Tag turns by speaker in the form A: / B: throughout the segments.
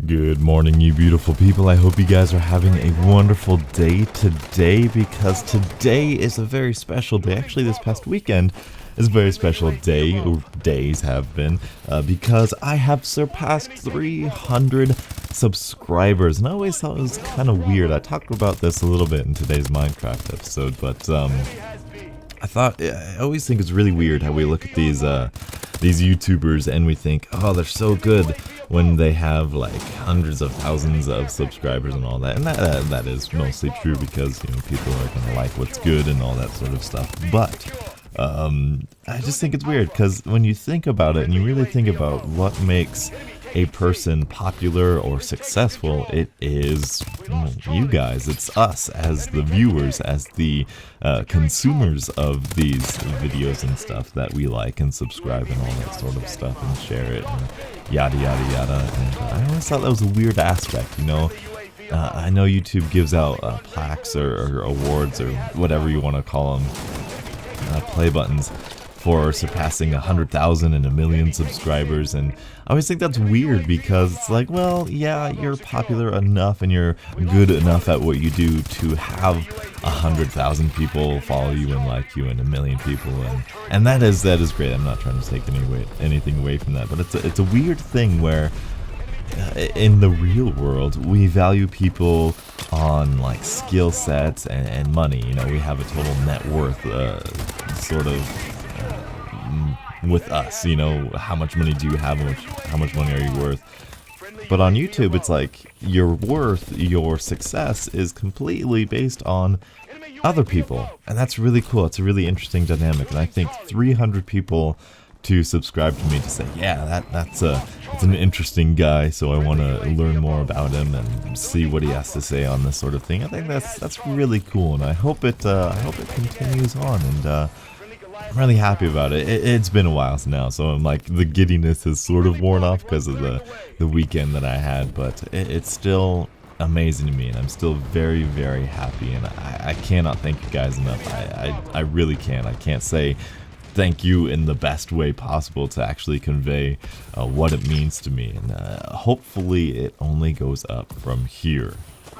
A: Good morning, you beautiful people. I hope you guys are having a wonderful day today, because today is a very special day. Actually, this past weekend is a very special day, or days have been, because I have surpassed 300 subscribers. And I always thought it was kind of weird. I talked about this a little bit in today's Minecraft episode, but I always think it's really weird how we look at these YouTubers and we think, oh, they're so good, when they have like hundreds of thousands of subscribers and all that. And that is mostly true, because people are gonna like what's good and all that sort of stuff. But I just think it's weird, because when you think about it and you really think about what makes a person popular or successful, it is you guys. It's us as the viewers, as the consumers of these videos and stuff that we like and subscribe and all that sort of stuff and share it and yada yada yada. And I always thought that was a weird aspect, I know YouTube gives out plaques or awards or whatever you want to call them, play buttons, for surpassing 100,000 and 1 million subscribers, and I always think that's weird, because it's like, well, yeah, you're popular enough and you're good enough at what you do to have 100,000 people follow you and like you, and 1 million people, and that is great. I'm not trying to take anything away from that, but it's a weird thing where in the real world we value people on like skill sets and money. We have a total net worth sort of with us, how much money do you have, how much money are you worth? But on YouTube, it's like your worth, your success is completely based on other people, and that's really cool. It's a really interesting dynamic, and I think 300 people to subscribe to me to say, yeah, that's an interesting guy, so I want to learn more about him and see what he has to say on this sort of thing. I think that's really cool, and I hope it continues on, and I'm really happy about it. It's been a while now, so I'm like, the giddiness has sort of worn off because of the weekend that I had, but it's still amazing to me, and I'm still very, very happy, and I cannot thank you guys enough. I really can't. I can't say thank you in the best way possible to actually convey what it means to me, and hopefully it only goes up from here.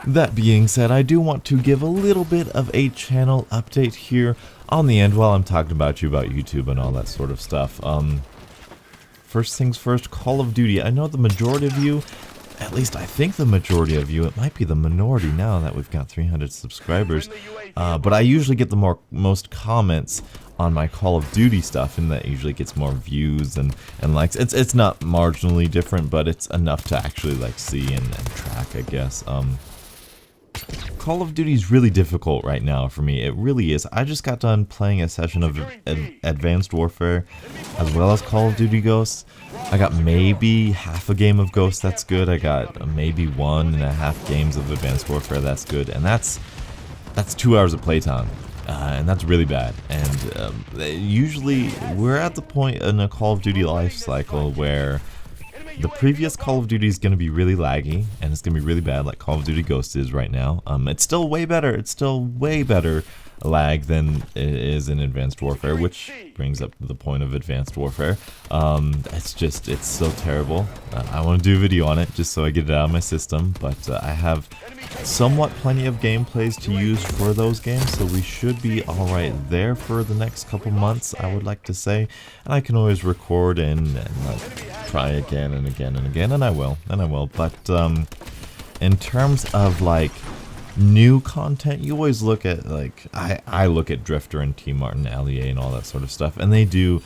A: That being said, I do want to give a little bit of a channel update here on the end while I'm talking about YouTube and all that sort of stuff. First things first, Call of Duty. I know the majority of you, at least I think the majority of you, it might be the minority now that we've got 300 subscribers, but I usually get the most comments on my Call of Duty stuff, and that usually gets more views and likes. It's not marginally different, but it's enough to actually like see and track, I guess. Call of Duty is really difficult right now for me. It really is. I just got done playing a session of Advanced Warfare as well as Call of Duty Ghosts. I got maybe half a game of Ghosts, that's good. I got maybe 1.5 games of Advanced Warfare, that's good. And that's 2 hours of playtime. And that's really bad. And usually we're at the point in a Call of Duty life cycle where the previous Call of Duty is going to be really laggy, and it's going to be really bad, like Call of Duty Ghosts is right now. It's still way better. It's still way better lag than it is in Advanced Warfare, which brings up the point of Advanced Warfare. It's so terrible. I want to do a video on it just so I get it out of my system, but I have somewhat plenty of gameplays to use for those games, so we should be alright there for the next couple months, I would like to say. And I can always record and like try again and again and again, and I will. But in terms of like new content, you always look at, like, I look at Drifter and T Martin, LEA and all that sort of stuff, and they do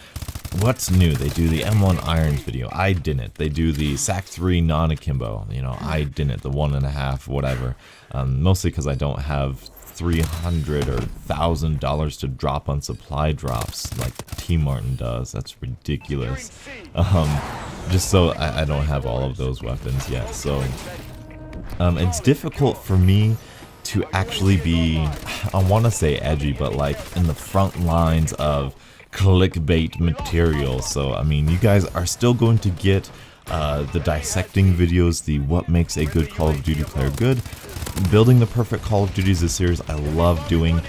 A: what's new. They do the M1 Irons video. I didn't. They do the SAC 3 non-akimbo. I didn't. The 1.5 whatever. Mostly because I don't have $300 or $1,000 to drop on supply drops like T Martin does. That's ridiculous. Just so I don't have all of those weapons yet. So it's difficult for me to actually be, I want to say edgy, but like in the front lines of clickbait material. So I mean, you guys are still going to get the dissecting videos, the what makes a good Call of Duty player good. Building the perfect Call of Duty is a series I love doing.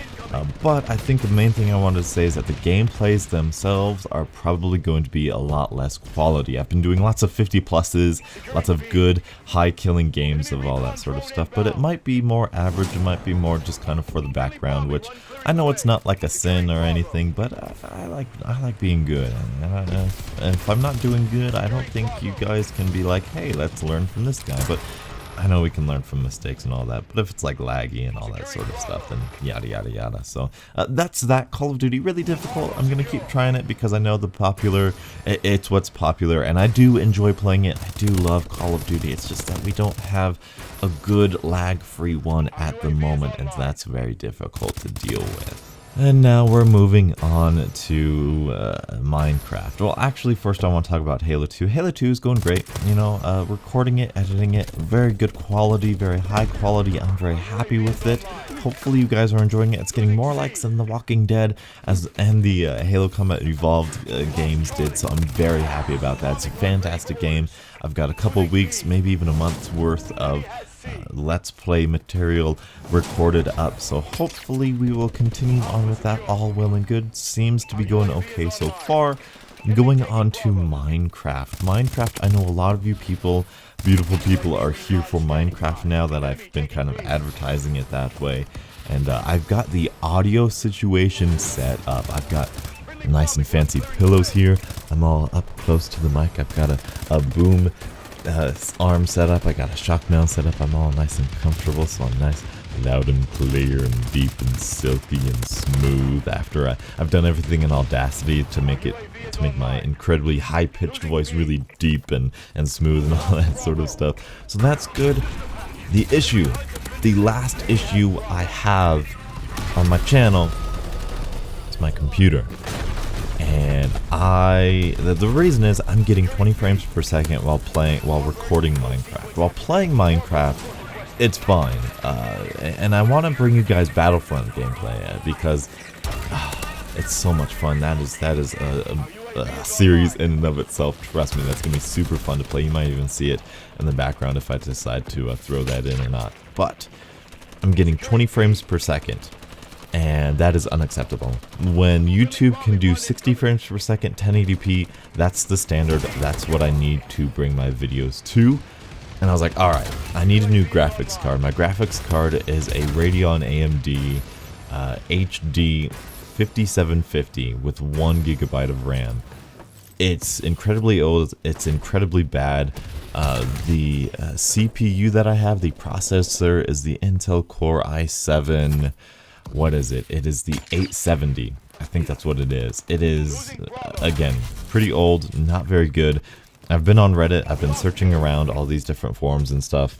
A: But I think the main thing I wanted to say is that the gameplays themselves are probably going to be a lot less quality. I've been doing lots of 50 pluses, lots of good high killing games of all that sort of stuff, but it might be more average, it might be more just kind of for the background, which I know it's not like a sin or anything, but I like being good. And if I'm not doing good, I don't think you guys can be like, hey, let's learn from this guy. But I know we can learn from mistakes and all that, but if it's like laggy and all that sort of stuff, then yada yada yada. So that's that. Call of Duty, really difficult. I'm gonna keep trying it because I know it's what's popular, and I do enjoy playing it. I do love Call of Duty. It's just that we don't have a good lag-free one at the moment, and that's very difficult to deal with. And now we're moving on to Minecraft. Well, actually, first I want to talk about Halo 2. Halo 2 is going great. You know, recording it, editing it, very good quality, very high quality. I'm very happy with it. Hopefully you guys are enjoying it. It's getting more likes than The Walking Dead and the Halo Combat Evolved games did, so I'm very happy about that. It's a fantastic game. I've got a couple weeks, maybe even a month's worth of Let's Play material recorded up, so hopefully we will continue on with that. All well and good. Seems to be going okay so far. Going on to Minecraft. I know a lot of you people, beautiful people, are here for Minecraft now that I've been kind of advertising it that way. And I've got the audio situation set up. I've got nice and fancy pillows here. I'm all up close to the mic. I've got a boom arm set up. I got a shock mount set up. I'm all nice and comfortable, so I'm nice, loud and clear and deep and silky and smooth after I've done everything in Audacity to make my incredibly high-pitched voice really deep and smooth and all that sort of stuff. So that's good. The last issue I have on my channel is my computer. And the reason is I'm getting 20 frames per second while recording Minecraft. While playing Minecraft, it's fine. And I want to bring you guys Battlefront gameplay because it's so much fun. That is a series in and of itself. Trust me, that's gonna be super fun to play. You might even see it in the background if I decide to throw that in or not. But I'm getting 20 frames per second. And that is unacceptable. When YouTube can do 60 frames per second, 1080p, that's the standard. That's what I need to bring my videos to. And I was like, alright, I need a new graphics card. My graphics card is a Radeon AMD HD 5750 with 1 GB of RAM. It's incredibly old, it's incredibly bad. The CPU that I have, the processor, is the Intel Core i7... What is it? It is the 870. I think that's what it is. It is, again, pretty old, not very good. I've been on Reddit, I've been searching around all these different forums and stuff,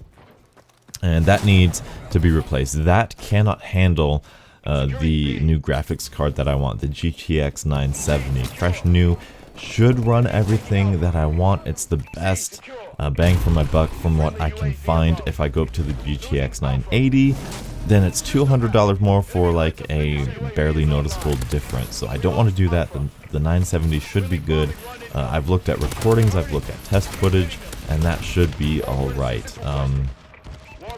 A: and that needs to be replaced. That cannot handle the new graphics card that I want, the GTX 970. Fresh new, should run everything that I want. It's the best bang for my buck from what I can find. If I go up to the GTX 980, then it's $200 more for like a barely noticeable difference. So I don't want to do that. The 970 should be good. I've looked at recordings, I've looked at test footage, and that should be alright.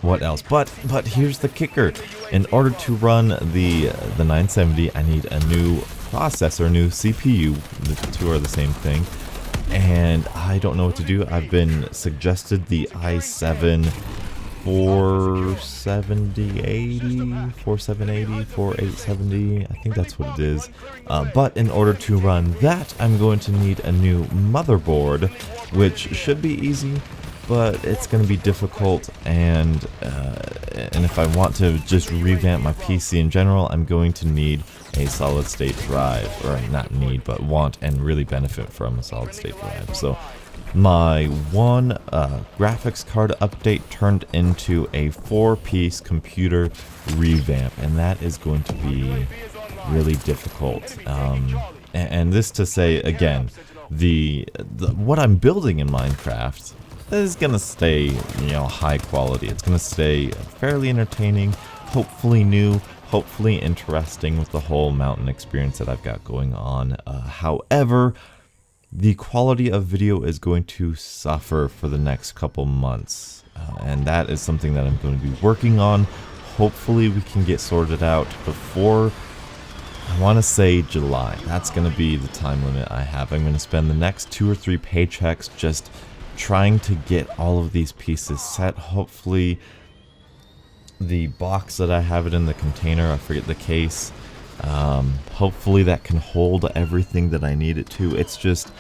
A: What else? But here's the kicker. In order to run the 970, I need a new processor, new CPU. The two are the same thing. And I don't know what to do. I've been suggested the i7 4870, I think that's what it is. But in order to run that, I'm going to need a new motherboard, which should be easy, but it's going to be difficult. And if I want to just revamp my PC in general, I'm going to need a solid state drive, or not need, but want and really benefit from a solid state drive. So my one graphics card update turned into a 4-piece computer revamp, and that is going to be really difficult. And this to say, again, the what I'm building in Minecraft is gonna stay, high quality. It's gonna stay fairly entertaining, hopefully new, hopefully interesting with the whole mountain experience that I've got going on. However, the quality of video is going to suffer for the next couple months, and that is something that I'm going to be working on. hopefully we can get sorted out before, I want to say July. That's going to be the time limit I have. I'm going to spend the next 2 or 3 paychecks just trying to get all of these pieces set. Hopefully the box that I have it in, the container, I forget the case, hopefully that can hold everything that I need it to. It's just,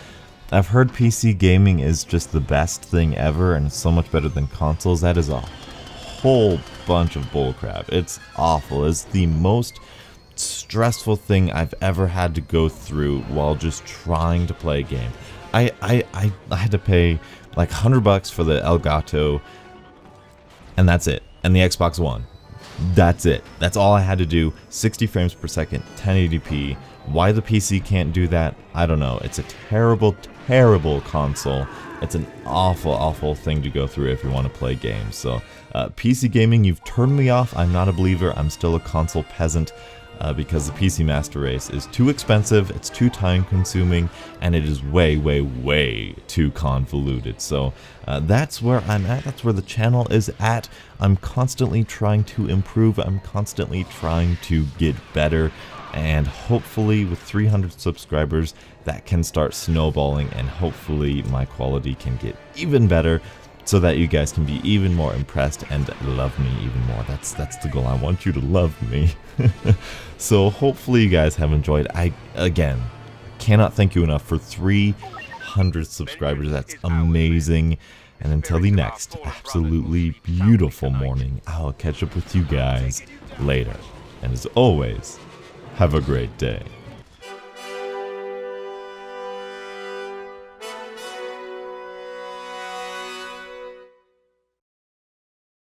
A: I've heard PC gaming is just the best thing ever and so much better than consoles. That is a whole bunch of bullcrap. It's awful. It's the most stressful thing I've ever had to go through while just trying to play a game. I had to pay like $100 for the Elgato, and that's it. And the Xbox One. That's it. That's all I had to do. 60 frames per second, 1080p. Why the PC can't do that, I don't know. It's a terrible, terrible console. It's an awful, awful thing to go through if you want to play games. So, PC gaming, you've turned me off. I'm not a believer. I'm still a console peasant. Because the PC Master Race is too expensive, it's too time consuming, and it is way, way, way too convoluted. So that's where I'm at, that's where the channel is at. I'm constantly trying to improve, I'm constantly trying to get better, and hopefully with 300 subscribers that can start snowballing, and hopefully my quality can get even better, so that you guys can be even more impressed and love me even more. That's the goal. I want you to love me. So hopefully you guys have enjoyed. I, again, cannot thank you enough for 300 subscribers. That's amazing. And until the next absolutely beautiful morning, I'll catch up with you guys later. And as always, have a great day.